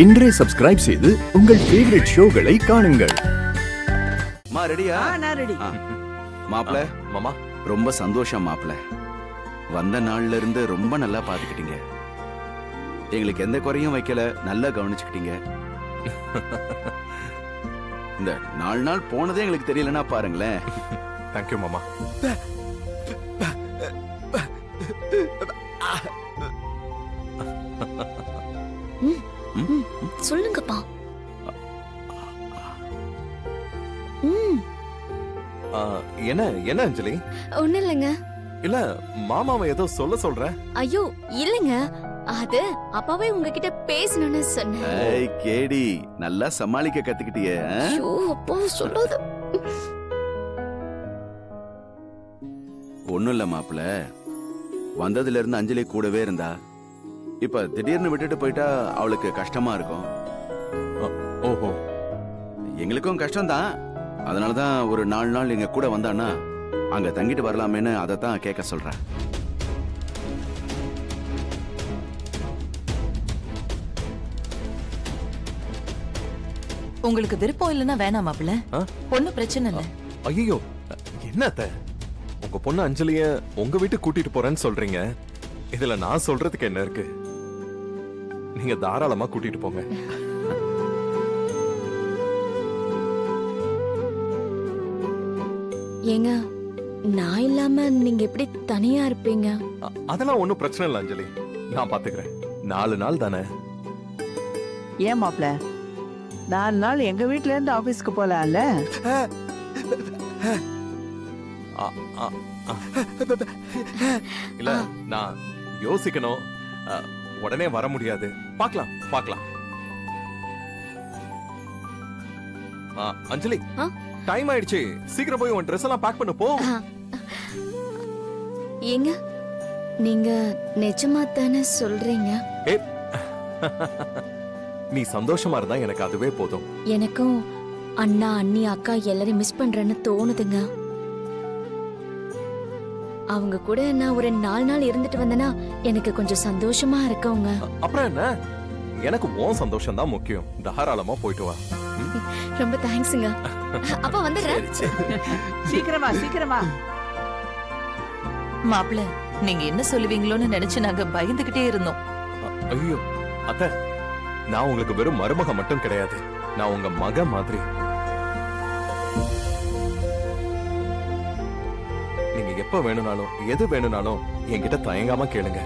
இன்றே சப்ஸ்கிரைப் செய்து உங்கள் ஃபேவரட் ஷோகளை காணுங்கள். ரெடியா? நான் ரெடி. மாப்ள மாமா ரொம்ப சந்தோஷம் மாப்ள. வந்த நாள்ல இருந்து ரொம்ப நல்லா பாத்துக்கிட்டீங்க. எங்களுக்கு எந்த குறையும் வைக்கல, நல்லா கவனிச்சுக்கிட்டீங்க. இந்த 4 நாள் போனதே எங்களுக்கு தெரியலன்னா பாருங்களேன். தேங்க்யூ மாமா. சொல்லுங்கப்பா. என்ன என்ன அஞ்சலி? ஒண்ணு இல்லைங்க. இல்ல மாமாவை ஏதோ சொல்ற. ஐயோ இல்லைங்க, அது அப்பாவே உங்ககிட்ட பேசணும்னு சொன்னேன். ஏய் கேடி, நல்லா சமாளிக்க கத்துக்கிட்டியே. ஐயோ அப்பா சொல்லாத. ஒண்ணும் இல்ல மாப்ள, வந்ததுல இருந்து அஞ்சலி கூடவே இருந்தா. இப்ப திடீர்னு விட்டுட்டு போயிட்டா அவளுக்கு கஷ்டமா இருக்கும். ஓஹோ, எங்களுக்கும் கஷ்டம்தான். அதனாலதான் ஒரு 4 நாள் எங்க கூட வந்தான்னா அங்க தங்கிட்டு வரலாமேன்னு அதைத்தான் கேட்க சொல்றேன். உங்களுக்கு விருப்பம் இல்லைன்னா வேணாம் மாப்பிள்ள, ஒன்னும் பிரச்சனை இல்ல. ஐயோ என்னத்த, உங்க பொண்ணு அஞ்சலிய உங்க வீட்டுக்கு கூட்டிட்டு போறேன்னு சொல்றீங்க. இதுல நான் சொல்றதுக்கு என்ன இருக்கு? நீங்க தாராளமா கூட்டிட்டு போங்க. ஏங்க, நான் இல்லாம நீங்க எப்படி தனியா இருப்பீங்க? அதெல்லாம் ஒண்ணும் பிரச்சனை இல்ல அஞ்சலி, நான் பாத்துக்கிறேன். 4 நாள் தானே. ஏன் மாப்ள, 4 நாள் எங்க வீட்ல இருந்து ஆபீஸ்க்கு போலாம்ல? இல்ல நான் யோசிக்கணும், உடனே வர முடியாது. பார்க்கலாம் பார்க்கலாம். அஞ்சலி டைம் ஆயிடுச்சு, சீக்கிரம் போய் உன் ட்ரெஸ் எல்லாம் பேக் பண்ணு போ. ஏங்க, நீங்க நிஜமா தானே சொல்றீங்க? நீ சந்தோஷமா இருந்தா எனக்கு அதுவே போதும். எனக்கும் அண்ணா அண்ணி அக்கா எல்லாரையும் மிஸ் பண்றேன்னு தோணுதுங்க. அவங்க கூட நான் ஒரு 4 நாள் இருந்துட்டு வந்தேன்னா எனக்கு கொஞ்சம் சந்தோஷமா இருக்குங்க. அப்புறம் என்ன, எனக்கு உன் சந்தோஷம் தான் முக்கியம். தாராளமா போயிட்டு வா. ரொம்ப தேங்க்ஸ்ங்க. அப்பா வந்துடுறேன். சீக்கிரமா சீக்கிரமா. மாப்பிள்ள, நீங்க என்ன சொல்லுவீங்களோன்னு நினைச்சு நாங்க பயந்துகிட்டே இருந்தோம். ஐயோ அத்தை, நான் உங்களுக்கு வெறும் மருமக மட்டும் கிடையாது, நான் உங்க மக மாதிரி. நீங்க எப்ப வேணும்னாலும் எது வேணும்னாலும் என்கிட்ட தயங்காம கேளுங்க.